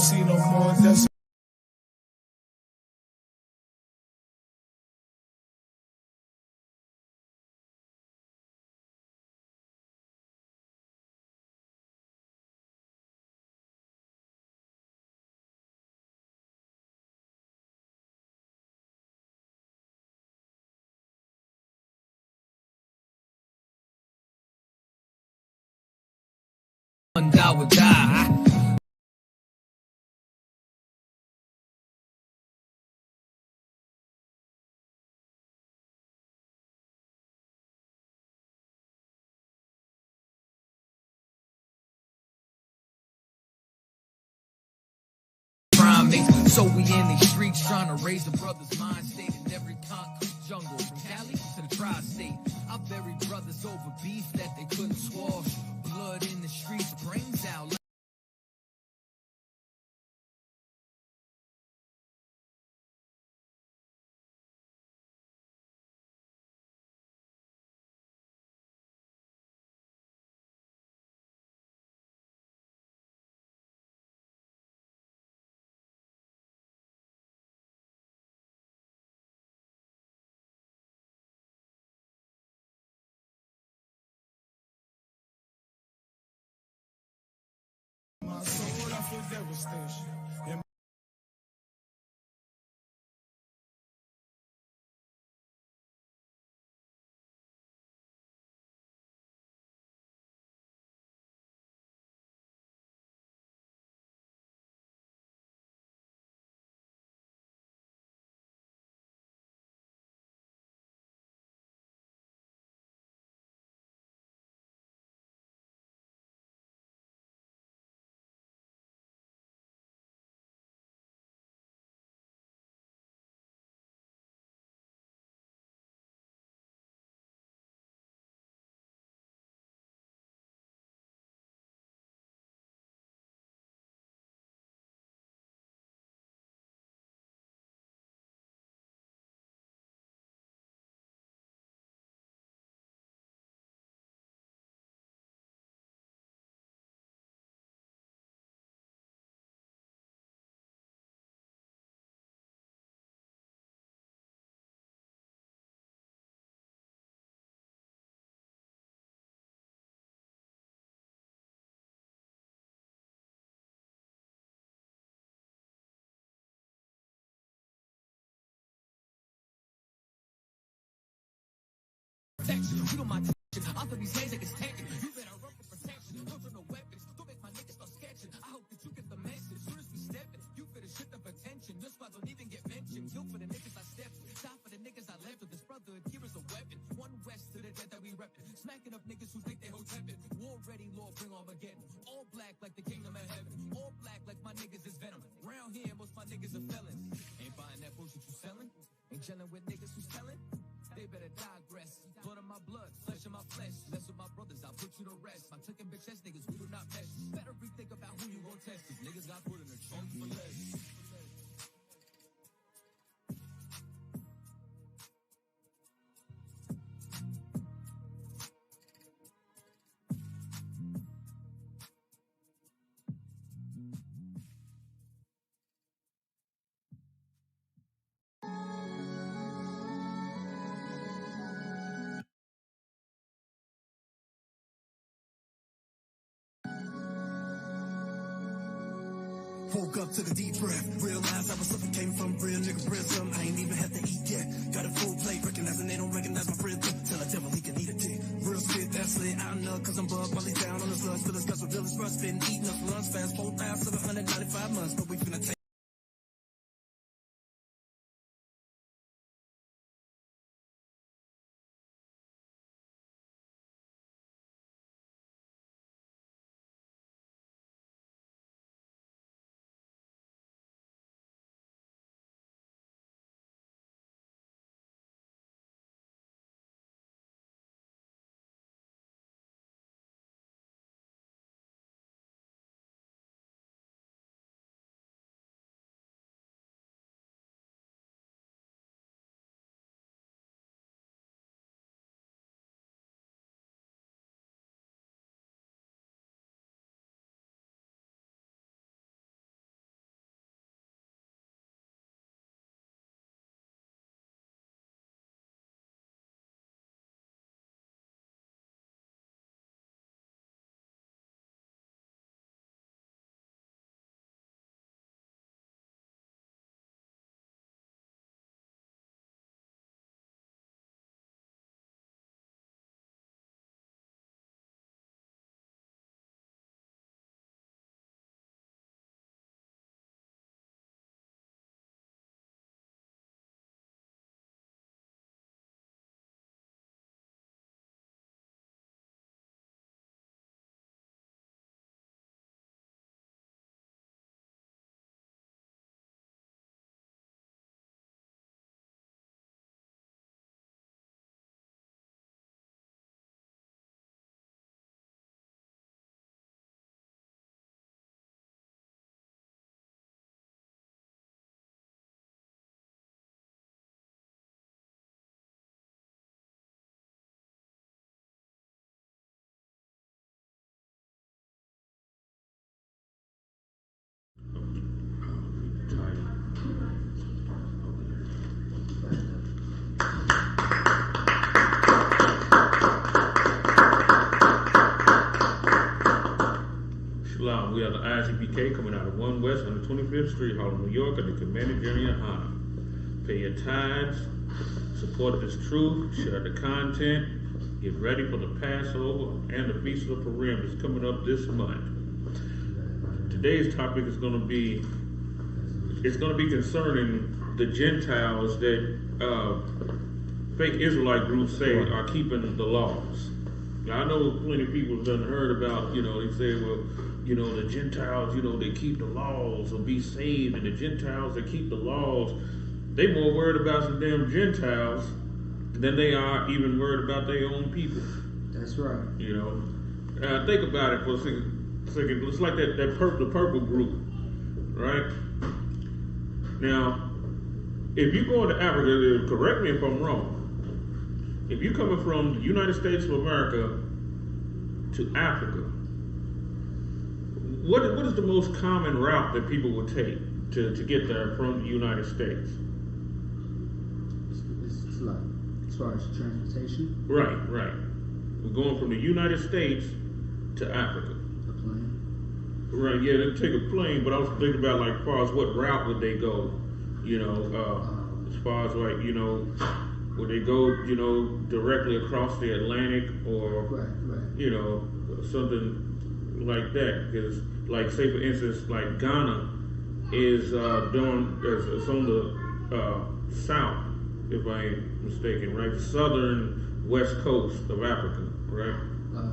see no more desert. I would die. So we in these streets trying to raise the brothers' mind state in every concrete jungle, from Cali to the tri-state. I buried brothers over beef that they couldn't squash. Blood in the streets, brains out. My soul, I feel devastation. You know my attention. Off of these hands, like it's taken. You better run for protection. Don't throw no weapons. Don't make my niggas start sketching. I hope that you get the message. Soon as we steppin', you feel the shit of attention. Your spot don't even get mentioned. Kill for the niggas I stepped with. Die for the niggas I left with. This brother here is a weapon. One west to the death that we reppin'. Smacking up niggas who think they hold heaven. War ready, Lord, bring Armageddon. All black like the kingdom of heaven. All black like my niggas is venom. Round here, most my niggas are felons. Ain't buying that bullshit you selling. Ain't chillin' with niggas who's telling. They better digress. Blood of my blood, flesh of my flesh. Mess with my brothers, I'll put you to rest. I'm taking bitch ass niggas, we do not mesh. Better rethink about who you gon' test. Cause niggas got put in the trunk for less. Woke up, took a deep breath, realized I was suffocating from real nigga rhythm. I ain't even have to eat yet. Got a full plate, recognizing they don't recognize my rhythm. Tell a devil he can eat a dick. Real spit, that's it. I know, cause I'm bugged while he's down on the slugs. Feel his guts with village rust, been eating up lunch fast. 4,795 months, but we finna take. I.S.U.P.K, coming out of 1 West 125th Street, Harlem, New York, under Commander GEN.YAHANNA. Pay your tithes, support this truth, share the content, get ready for the Passover and the Feast of the Purim that's coming up this month. Today's topic is going to be concerning the Gentiles that fake Israelite groups say are keeping the laws. Now, I know plenty of people have done heard about, they say, well, the Gentiles, they keep the laws or be saved, and the Gentiles that keep the laws, they more worried about some damn Gentiles than they are even worried about their own people. That's right. Think about it for a second. It's like the purple group, right? Now, if you go into Africa, correct me if I'm wrong, if you're coming from the United States of America to Africa, what is the most common route that people would take to get there from the United States? It's like, as far as transportation? Right. We're going from the United States to Africa. A plane? Right, yeah, they take a plane, but I was thinking about, like, as far as what route would they go, as far as, like, would they go, directly across the Atlantic or, Right. Something like that. Because, like, say, for instance, like, Ghana is it's on the south, if I ain't mistaken, right? Southern west coast of Africa, right? Ghana,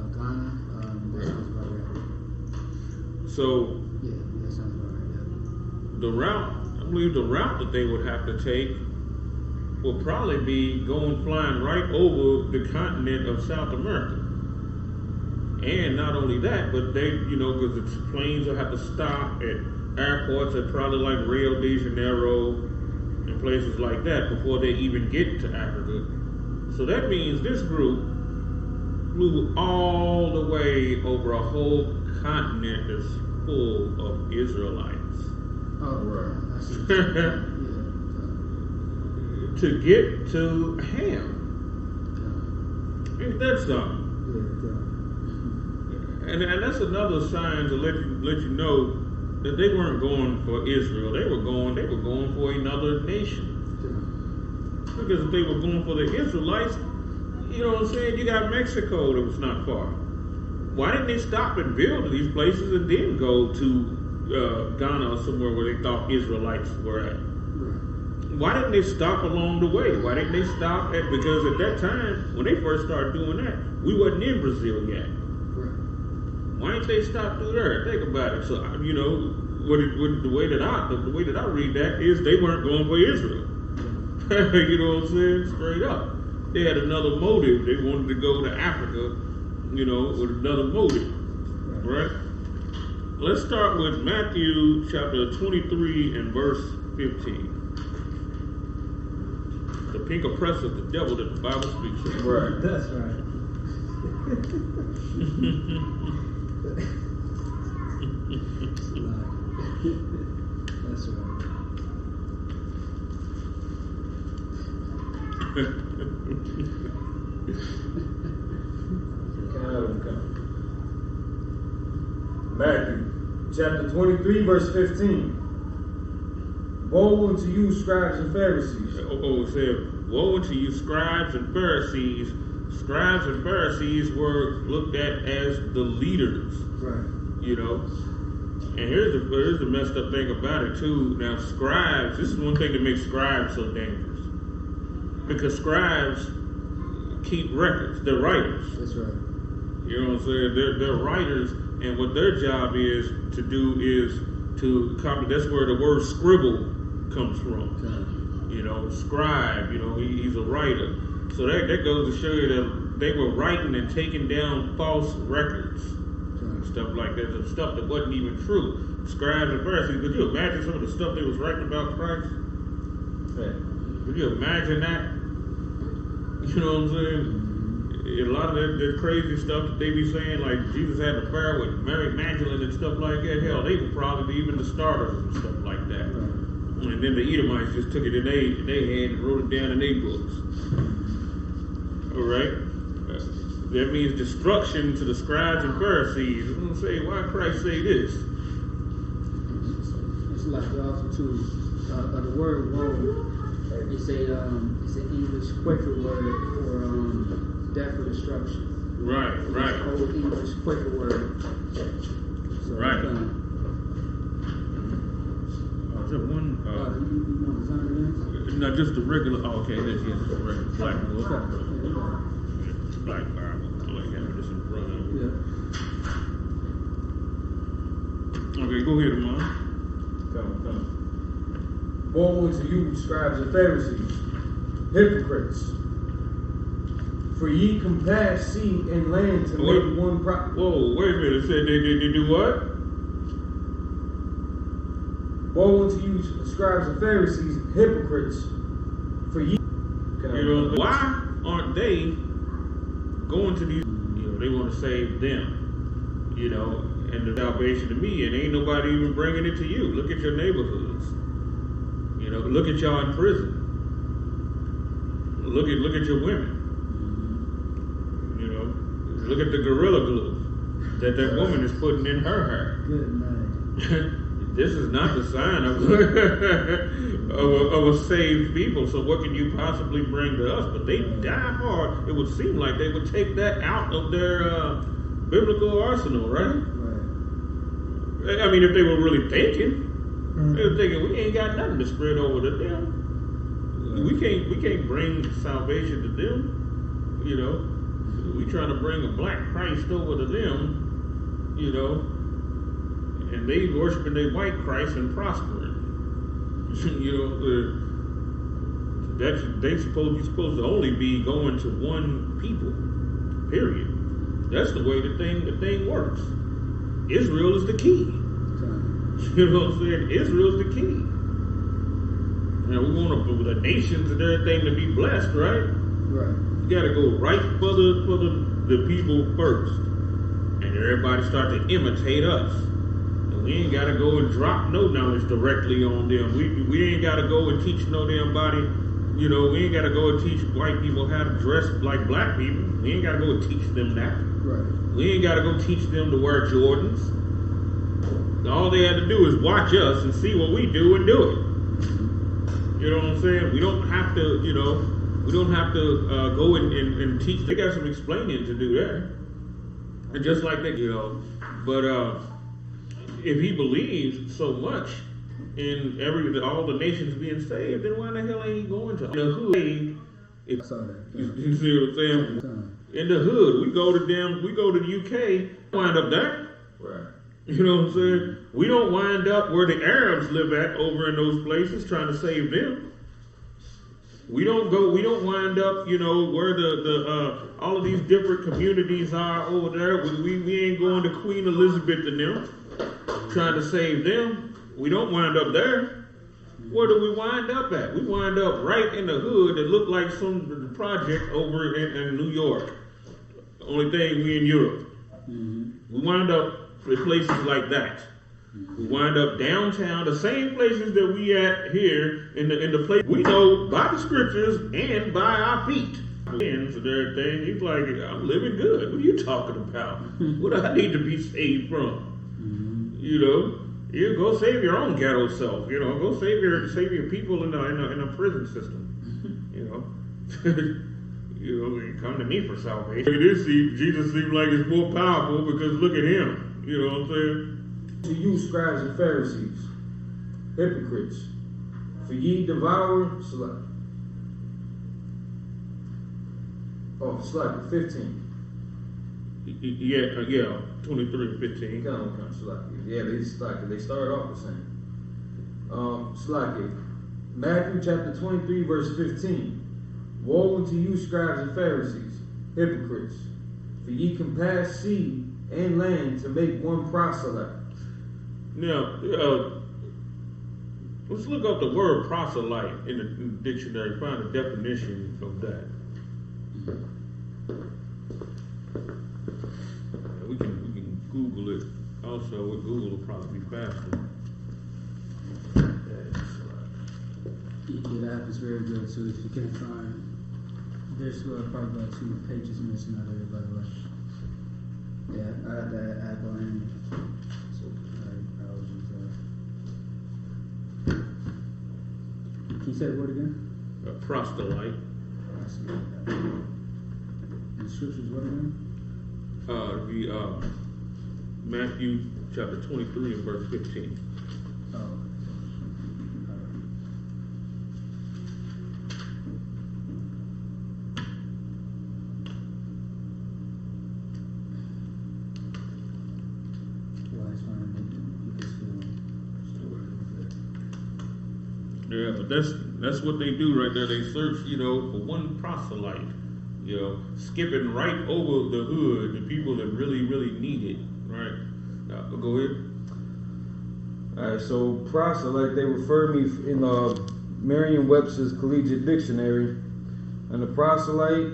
that sounds about right. So, Yeah, that sounds about right, I believe the route that they would have to take will probably be flying right over the continent of South America. And not only that, but they, because the planes will have to stop at airports at probably like Rio de Janeiro and places like that before they even get to Africa. So that means this group flew all the way over a whole continent that's full of Israelites. Oh, right. I see. To get to Ham. Ain't that something? And that's another sign to let you know that they weren't going for Israel. They were going for another nation. Because if they were going for the Israelites, you know what I'm saying? You got Mexico that was not far. Why didn't they stop and build these places and then go to Ghana or somewhere where they thought Israelites were at? Why didn't they stop along the way? Why didn't they stop because at that time, when they first started doing that, we wasn't in Brazil yet. Why didn't they stop through there? Think about it. So, the way that I read that is they weren't going for Israel. You know what I'm saying? Straight up. They had another motive. They wanted to go to Africa, with another motive. Right? Let's start with Matthew chapter 23 and verse 15. The pink oppressor, the devil that the Bible speaks of. Right. That's right. That's right. Matthew chapter 23 verse 15. Woe unto you, scribes and Pharisees. It said, woe unto you, scribes and Pharisees. Scribes and Pharisees were looked at as the leaders. Right. And here's the messed up thing about it too. Now, scribes, this is one thing that makes scribes so dangerous. Because scribes keep records. They're writers. That's right. You know what I'm saying? They're writers, and what their job is to do is to copy. That's where the word scribble comes from. Scribe, he's a writer. So that goes to show you that they were writing and taking down false records. Stuff like that, some stuff that wasn't even true. Scribes and Pharisees, could you imagine some of the stuff they was writing about Christ? Could you imagine that? You know what I'm saying? A lot of that crazy stuff that they be saying, like Jesus had an affair with Mary Magdalene and stuff like that. Hell, they were probably even the starters and stuff like that. And then the Edomites just took it in their hand and wrote it down in their books. All right? That means destruction to the scribes and Pharisees. I'm going to say, why Christ say this? like also too, the word woe. It's a English Quaker word for death or destruction. Right. It's an old English Quaker word. So, Right. Is that one? you want to sign it in? No, just the regular. Oh, okay, that's just the regular black book. Okay. Black Bible. I like having this in front of me. Yeah. Okay, go ahead, Amon. Come. Woe unto you, scribes and Pharisees, hypocrites! For ye compass sea and land to make one Whoa, wait a minute. Said they do what? Woe unto you, scribes and Pharisees, hypocrites! For ye. Why aren't they going to these? They want to save them. And the salvation to me, and ain't nobody even bringing it to you. Look at your neighborhoods. Look at y'all in prison. Look at your women. Look at the gorilla glue that woman is putting in her hair. Good night. This is not the sign of a saved people. So what can you possibly bring to us? But they die hard. It would seem like they would take that out of their biblical arsenal, right? I mean, if they were really thinking. They were thinking, we ain't got nothing to spread over to them. We can't bring salvation to them. We trying to bring a black Christ over to them. And they worshiping their white Christ and prospering. You're supposed to only be going to one people. Period. That's the way the thing works. Israel is the key. You know what I'm saying? Israel's the key. We want the nations and everything to be blessed, right? Right. You got to go right for the people first, and everybody start to imitate us. And we ain't got to go and drop no knowledge directly on them. We ain't got to go and teach no damn body. We ain't got to go and teach white people how to dress like black people. We ain't got to go and teach them that. Right. We ain't got to go teach them to wear Jordans. All they had to do is watch us and see what we do and do it. You know what I'm saying? We don't have to, go and teach. They got some explaining to do there. And just like that, But if he believes so much in all the nations being saved, then why the hell ain't he going to the hood? You see what I'm saying? In the hood, we go to the UK, wind up there. Right. You know what I'm saying? We don't wind up where the Arabs live at over in those places trying to save them. We don't wind up, where the all of these different communities are over there. We ain't going to Queen Elizabeth and them trying to save them. We don't wind up there. Where do we wind up at? We wind up right in the hood that look like some project over in New York. Only thing, we in Europe. We wind up in places like that. We wind up downtown, the same places that we at here in the place we know by the scriptures and by our feet. And everything, he's like, I'm living good. What are you talking about? What do I need to be saved from? You go save your own ghetto self. Go save your people in a prison system. Come to me for salvation. Jesus seems like it's more powerful because look at him. You know what I'm saying? To you, scribes and Pharisees, hypocrites, for ye devour SHALAM. 15. Yeah, 23:15. Come on, SHALAM. Yeah, they start off the same. SHALAM. Matthew chapter 23, verse 15. Woe unto you, scribes and Pharisees, hypocrites, for ye compass sea and land to make one proselyte. Now, let's look up the word proselyte in the dictionary, find a definition of that. We can Google it. Also, with Google will probably be faster. Yeah, the app is very good too. If you can't find, there's probably about 2 pages missing out of it, by the way. Yeah, I had that app on. So I always use that. you say the word again? A proselyte. And the scriptures, what again? Matthew chapter 23 and verse 15. Oh. Yeah, but that's what they do right there. They search, for one proselyte, skipping right over the hood, the people that really, really need it, right? Go ahead. All right, so proselyte, they refer me in Merriam-Webster's Collegiate Dictionary, and the proselyte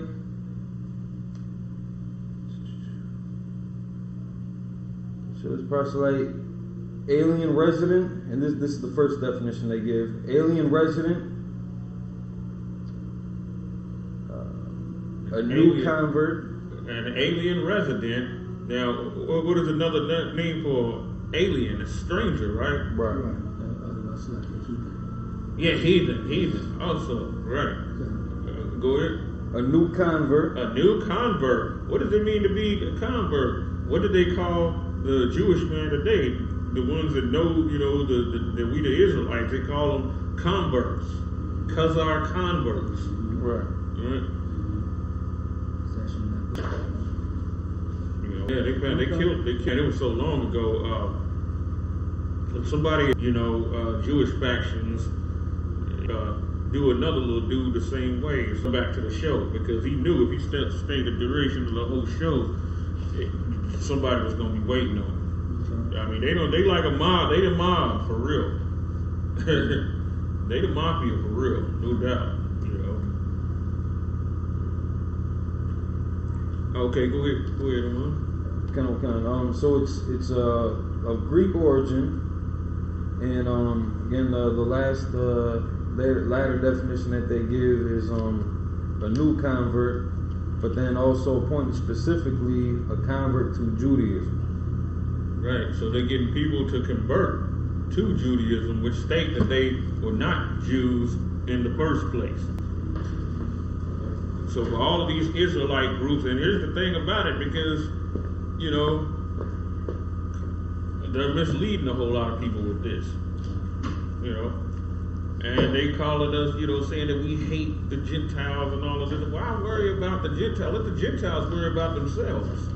alien resident, and this is the first definition they give. Alien resident, a new convert. An alien resident. Now, what is another name for alien? A stranger, right? Right. Otherwise, like a heathen. Yeah, heathen. Also, right. Go ahead. A new convert. A new convert. What does it mean to be a convert? What do they call the Jewish man today? The ones that know, that we the Israelites, they call them converts. Khazar converts. Right. Yeah, they killed. It was so long ago. Somebody, Jewish factions do another little dude the same way. So back to the show, because he knew if he stayed the duration of the whole show, somebody was gonna be waiting on him. I mean, they like a mob. They the mob for real. They the mafia for real, no doubt. Okay, go ahead, Amon. So it's of Greek origin, and again the last latter definition that they give is a new convert, but then also pointing specifically a convert to Judaism. Right. So they're getting people to convert to Judaism, which state that they were not Jews in the first place. So for all of these Israelite groups, and here's the thing about it, because they're misleading a whole lot of people with this, and they calling us, saying that we hate the Gentiles and all of this. Why worry about the Gentiles? Let the Gentiles worry about themselves.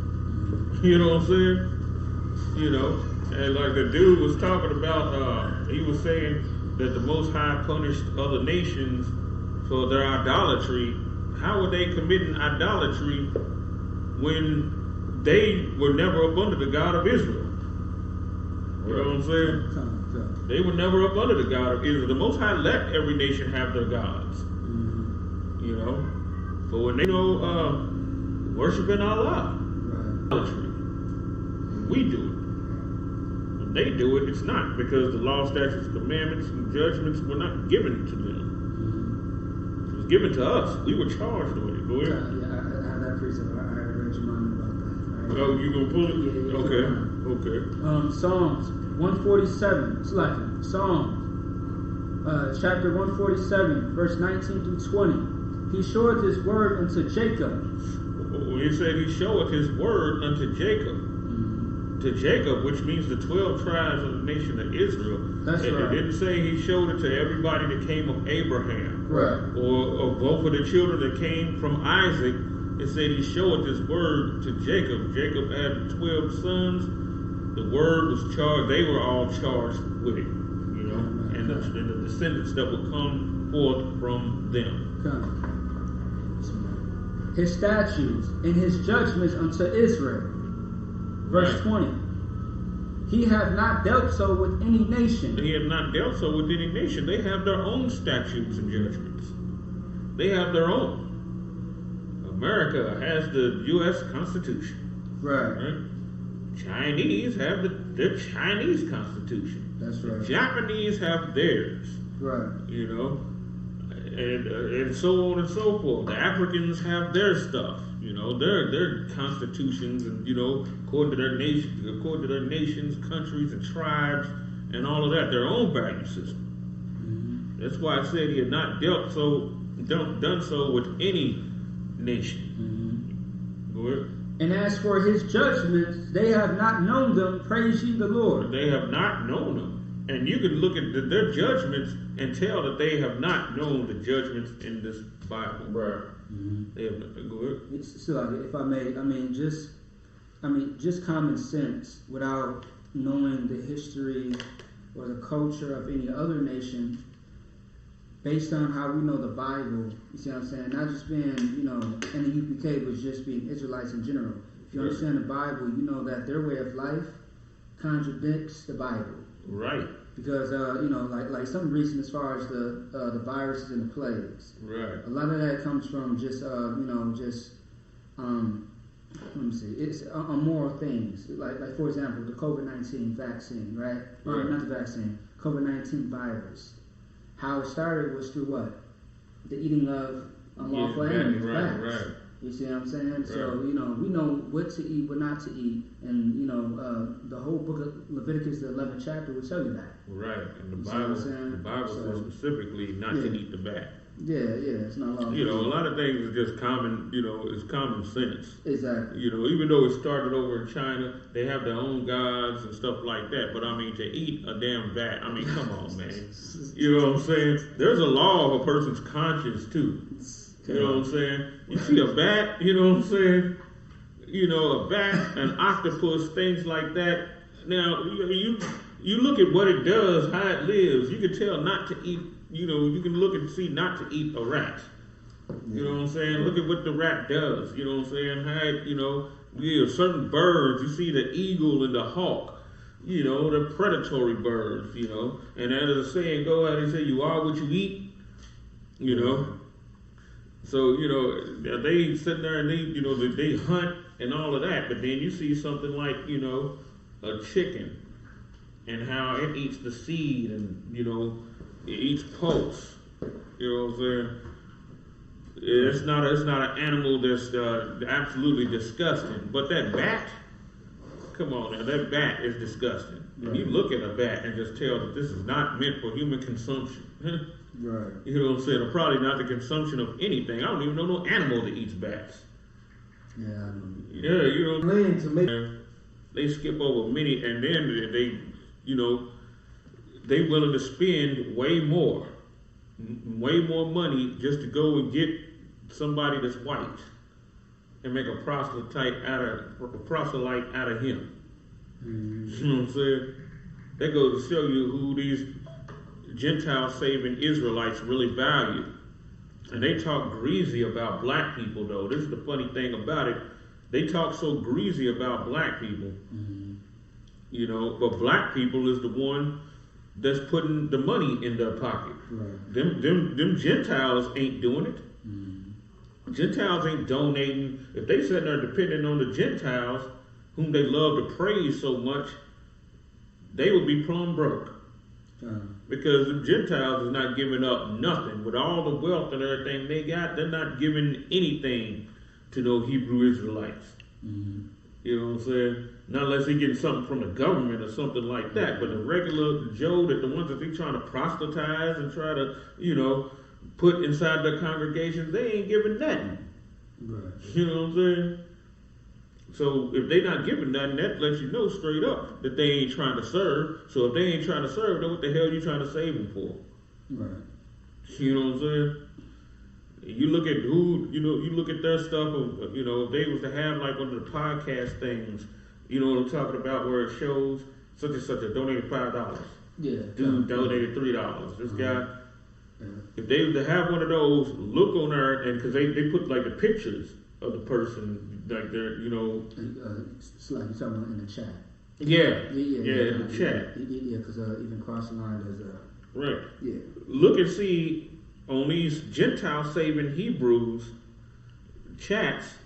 You know what I'm saying? And like the dude was talking about, he was saying that the Most High punished other nations for their idolatry. How were they committing idolatry when they were never up under the God of Israel? You know what I'm saying? They were never up under the God of Israel. The Most High let every nation have their gods. But when they worshiping Allah, idolatry, we do it. When they do it, it's not, because the law, statutes, commandments, and judgments were not given to them. It was given to us. We were charged with it. Go ahead. Yeah, I have that precept. I read your mind about that. Oh, you gonna pull it? Yeah. Okay. Psalms 147. Psalms chapter 147, verse 19 through 20. He showeth his word unto Jacob. He said he showeth his word unto Jacob. To Jacob, which means the 12 tribes of the nation of Israel. That's right. It didn't say he showed it to everybody that came of Abraham. Right. Or both of the children that came from Isaac. It said he showed his word to Jacob. Jacob had 12 sons. The word was charged. They were all charged with it. And the descendants that would come forth from them. His statutes and his judgments unto Israel. Verse 20. He hath not dealt so with any nation. He hath not dealt so with any nation. They have their own statutes and judgments. They have their own. America has the U.S. Constitution. Right. Chinese have their Chinese Constitution. That's right. The Japanese have theirs. Right. And so on and so forth. The Africans have their stuff. Their constitutions, and according to their nations, countries, and tribes, and all of that, their own value system. That's why I said he had not done so with any nation. Go ahead. And as for his judgments, they have not known them. Praise ye the Lord. They have not known them. And you can look at their judgments and tell that they have not known the judgments in this Bible. Right. They have not. Go ahead. So, like, if I may, just common sense, without knowing the history or the culture of any other nation, based on how we know the Bible, you see what I'm saying? Not just being, in the UPK, but just being Israelites in general. If you understand the Bible, you know that their way of life contradicts the Bible. Right. Because, like some reason as far as the viruses and the plagues. Right. A lot of that comes from just, let me see, it's immoral things. Like for example, the COVID-19 vaccine, right? Or not the vaccine, COVID-19 virus. How it started was through what? The eating of unlawful animals, bats. Right. You see what I'm saying? Right. So, we know what to eat, what not to eat. And, the whole book of Leviticus, the 11th chapter, will tell you that. Right. And the You see Bible says specifically not to eat the bat. Yeah, it's not allowed. A lot of things are just common, it's common sense. Exactly. Even though it started over in China, they have their own gods and stuff like that. But to eat a damn bat, come on, man. You know what I'm saying? There's a law of a person's conscience too. You know what I'm saying? You see a bat, you know what I'm saying? A bat, an octopus, things like that. Now, you look at what it does, how it lives. You can tell not to eat. You can look and see not to eat a rat. You know what I'm saying? Look at what the rat does. You know what I'm saying? How certain birds. You see the eagle and the hawk. The predatory birds. And as the saying goes, they say you are what you eat. So they sit there and they hunt and all of that. But then you see something like a chicken and how it eats the seed and it eats pulse. You know what I'm saying? It's not an animal that's absolutely disgusting. But that bat, come on now, that bat is disgusting. Right. You look at a bat and just tell that this is not meant for human consumption. Right. You know what I'm saying? Or probably not the consumption of anything. I don't even know no animal that eats bats. Yeah, I know. Yeah, they skip over many, and then they willing to spend way more money just to go and get somebody that's white and make a proselyte out of him. Mm-hmm. You know what I'm saying? That goes to show you who these Gentile saving Israelites really value. And they talk greasy about black people, though. This is the funny thing about it. They talk so greasy about black people, but black people is the one that's putting the money in their pocket. Right. Them Gentiles ain't doing it. Mm-hmm. Gentiles ain't donating. If they sitting there depending on the Gentiles, whom they love to praise so much, they would be plumb broke. Because the Gentiles is not giving up nothing. With all the wealth and everything they got, they're not giving anything to those Hebrew Israelites. Mm-hmm. You know what I'm saying? Not unless they're getting something from the government or something like that. But the regular Joe, the ones that they trying to proselytize and try to, put inside their congregations, they ain't giving nothing. Right. You know what I'm saying? So if they not giving nothing, that lets you know straight up that they ain't trying to serve. So if they ain't trying to serve, then what the hell are you trying to save them for? Right. You know what I'm saying? You look at you look at their stuff, if they was to have like one of the podcast things, you know what I'm talking about, where it shows such and such a donated $5. Yeah. Dude donated $3. This guy, if they was to have one of those, look on there, and because they put like the pictures of the person, like they're, it's like you're talking about in the chat. Yeah, in the chat. Yeah, because even cross the line there's a... Right. Yeah. Look and see on these Gentile saving Hebrews chats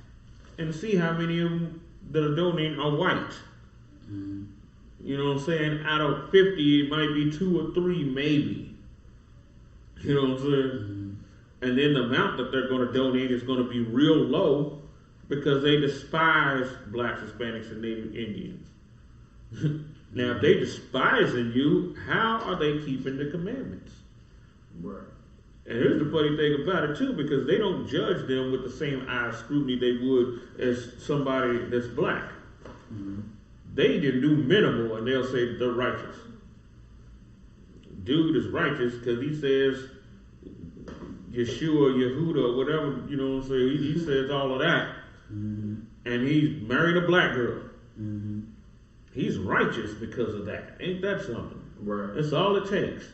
and see how many of them that are donating are white. Mm-hmm. You know what I'm saying? Out of 50, it might be 2 or 3 maybe. You know what I'm saying? Mm-hmm. And then the amount that they're going to donate is going to be real low because they despise blacks, Hispanics, and Native Indians. Now, if they despising you, how are they keeping the commandments? Right. And here's the funny thing about it too, because they don't judge them with the same eye of scrutiny they would as somebody that's black. Mm-hmm. They can do minimal and they'll say that they're righteous. Dude is righteous because he says Yeshua, Yehuda, whatever, you know what I'm saying? He says all of that. Mm-hmm. And he's married a black girl. Mm-hmm. He's righteous because of that. Ain't that something? Right. That's all it takes.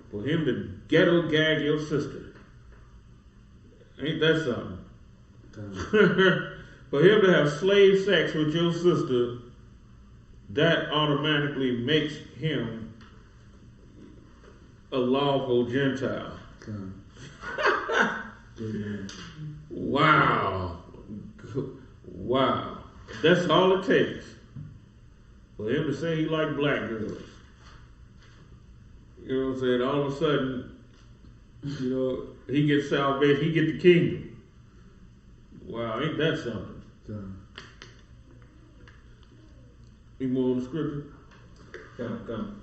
For him to ghetto gag your sister. Ain't that something? For him to have slave sex with your sister, that automatically makes him a lawful Gentile. Wow. Wow. That's all it takes. For him to say he liked black girls. You know what I'm saying? All of a sudden, you know, he gets salvation, he gets the kingdom. Wow, ain't that something? Any more on the scripture? Come.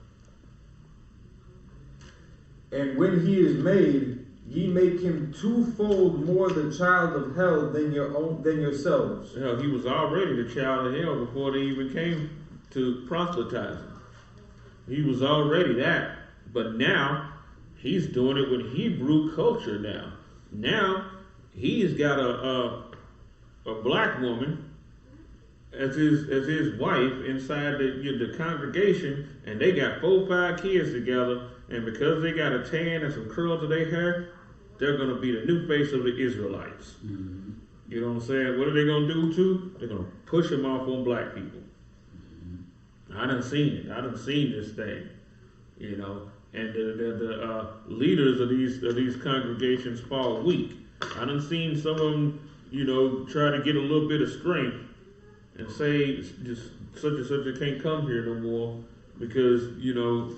And when he is made, ye make him twofold more the child of hell than yourselves. Hell, he was already the child of hell before they even came to proselytizing. He was already that. But now, he's doing it with Hebrew culture now. Now, he's got a black woman as his wife inside the congregation, and they got 4 or 5 kids together, and because they got a tan and some curls to their hair, they're going to be the new face of the Israelites. Mm-hmm. You know what I'm saying? What are they going to do too? They're going to push them off on black people. Mm-hmm. I done seen it. I done seen this thing. You know, and the leaders of these congregations fall weak. I done seen some of them, you know, try to get a little bit of strength and say just such and such a can't come here no more because, you know,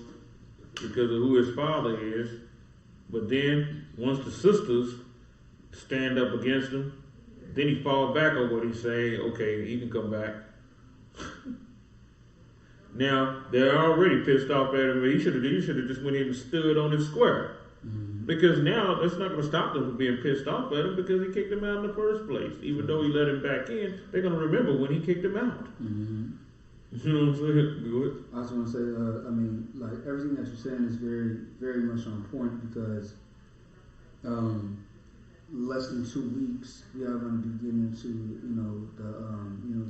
because of who his father is. But then once the sisters stand up against him, then he fall back on what he say. Okay, he can come back. Now they're already pissed off at him. He should have just went in and stood on his square. Mm-hmm. Because now that's not going to stop them from being pissed off at him because he kicked him out in the first place. Even though he let him back in, they're going to remember when he kicked him out. Mm-hmm. You know what I'm saying? Good. I just want to say, I mean, like everything that you're saying is very, very much on point because less than 2 weeks we are going to be getting into,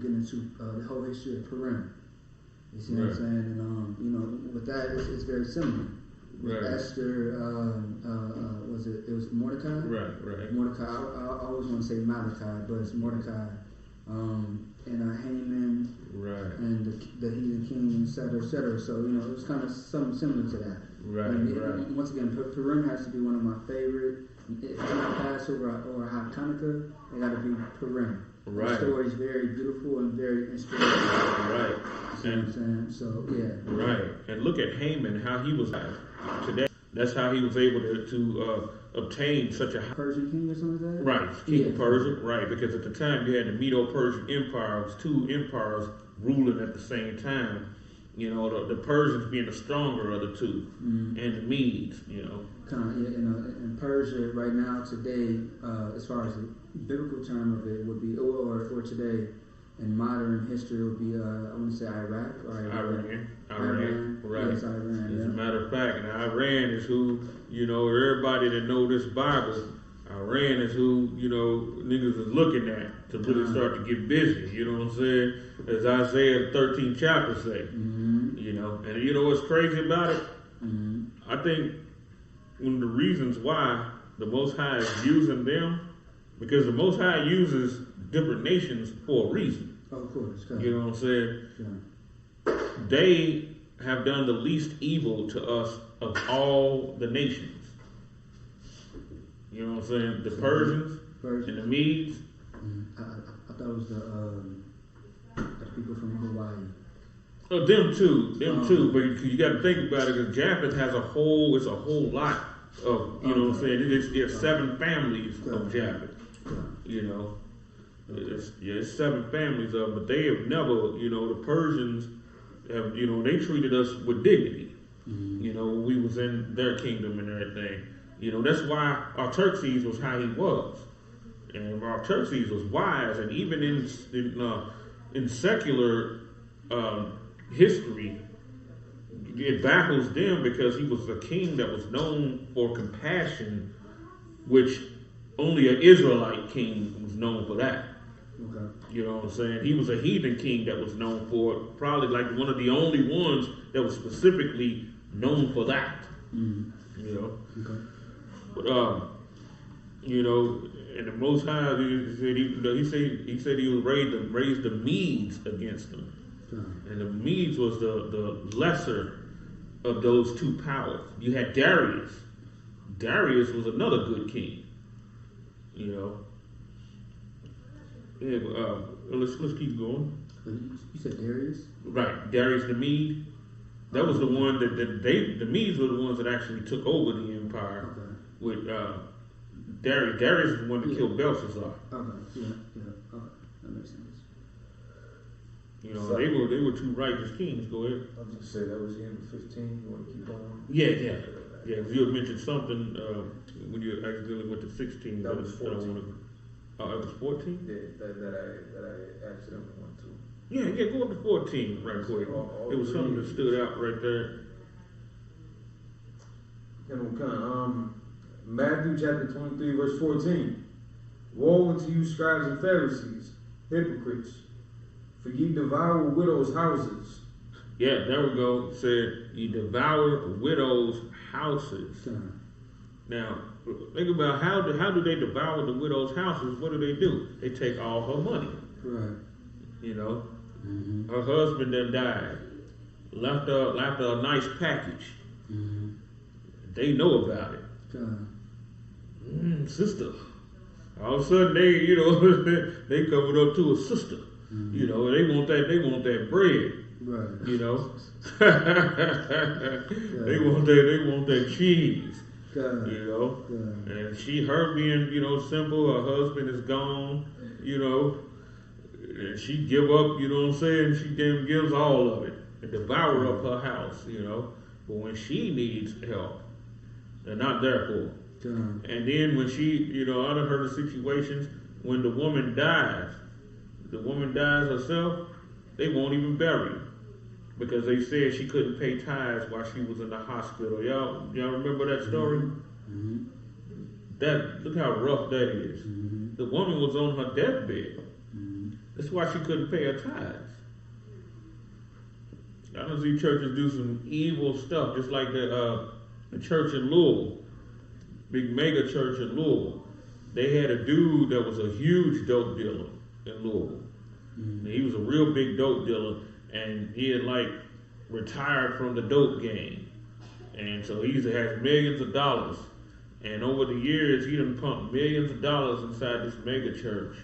getting into the whole history of Purim. You see what I'm saying? And with that, it's very similar. With Esther, it was Mordecai? Right. Mordecai, I always want to say Malachi, but it's Mordecai. And Haman, and the heathen king, et cetera. So, it was kind of something similar to that. Right. Once again, Purim has to be one of my favorite. If it's not Passover or Hanukkah, it got to be Purim. Right. The story is very beautiful and very inspirational. Right. You know what I'm saying? So, yeah. Right. And look at Haman, how he was today. That's how he was able to obtain such a Persian king or something like that? Right, king of Persia, right, because at the time you had the Medo-Persian Empire. It was 2 empires ruling at the same time. You know, the Persians being the stronger of the 2, and the Medes, in Persia right now, today, as far as the biblical term of it would be, or today, in modern history would be, I want to say Iraq or Iran. Right. Yes, Iran. As a matter of fact, and Iran is who, everybody that know this Bible, Iran is who, niggas is looking at to really start to get busy. You know what I'm saying? As Isaiah 13 chapter say. And you know what's crazy about it? I think one of the reasons why the Most High is using them, because the Most High uses different nations for a reason. Of course. You know what I'm saying? They have done the least evil to us of all the nations. You know what I'm saying? The Persians and the Medes. I thought it was the people from Hawaii. Oh, them too. But you got to think about it, because Japheth has a whole lot of, you know what I'm saying? There's 7 families of Japheth. It's 7 families of them, but they have never, the Persians have, they treated us with dignity. You know, when we was in their kingdom and everything. You know, that's why Artaxerxes was how he was. And Artaxerxes was wise, and even in secular history, it baffles them because he was a king that was known for compassion, which only an Israelite king was known for that. Okay. You know what I'm saying? He was a heathen king that was known for it, probably like one of the only ones that was specifically known for that. Mm-hmm. You know? Okay. But you know, and the Most High, he said he would raise the Medes against them, and the Medes was the lesser of those two powers. You had Darius. Darius was another good king. You know. Yeah, but, let's keep going. You said Darius? Right, Darius the Mede. That was the one the Medes were the ones that actually took over the empire. Okay. With Darius. Darius is the one that killed Belshazzar. Okay. Yeah. Okay. That makes sense. You know, they were two righteous kings. Go ahead. I was just say that was the end of 15. You want to keep going? Yeah. You had mentioned something when you accidentally went to 16. That was 14. Oh, it was 14? Yeah, that I accidentally went to. Yeah, go up to 14 right quick. It was something that stood out right there. Matthew chapter 23, verse 14. Woe unto you, scribes and Pharisees, hypocrites, for ye devour widows' houses. Yeah, there we go. It said, ye devour widows' houses. Now, think about how do they devour the widow's houses? What do? They take all her money. Right. You know, Mm-hmm. her husband then died, left her a nice package. Mm-hmm. They know about it. Sister. All of a sudden they covered up to a sister. Mm-hmm. You know, they want that bread. Right. You know, they want that cheese. You know, and her being simple. Her husband is gone. You know, and she give up. You know what I'm saying? She then gives all of it and devour up her house. You know, but when she needs help, they're not there for her. And then when she, I done heard of situations when the woman dies herself, they won't even bury her because they said she couldn't pay tithes while she was in the hospital. Y'all remember that story? Mm-hmm. Look how rough that is. Mm-hmm. The woman was on her deathbed. Mm-hmm. That's why she couldn't pay her tithes. I don't see churches do some evil stuff, just like the church in Louisville. Big mega church in Louisville. They had a dude that was a huge dope dealer in Louisville. Mm-hmm. He was a real big dope dealer, and he had retired from the dope game. And so he has millions of dollars. And over the years, he done pumped millions of dollars inside this mega church.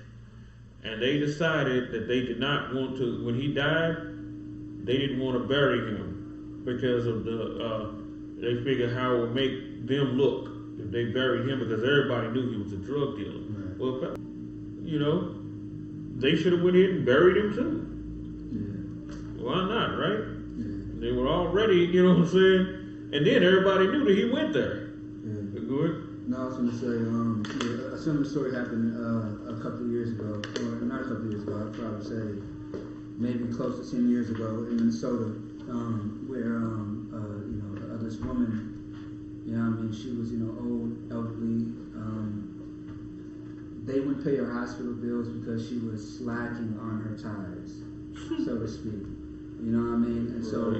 And they decided that they did not want to, when he died, they didn't want to bury him because of they figured how it would make them look if they buried him, because everybody knew he was a drug dealer. Right. Well, they should have went in and buried him too. Yeah. Why not, right? Yeah. They were already, you know what I'm saying? And then everybody knew that he went there. Yeah. Good? No, I was going to say, a similar story happened a couple of years ago, or not a couple of years ago, I'd probably say maybe close to 10 years ago in Minnesota, where, this woman, she was, old, elderly. They wouldn't pay her hospital bills because she was slacking on her tithes, so to speak. You know what I mean? And so,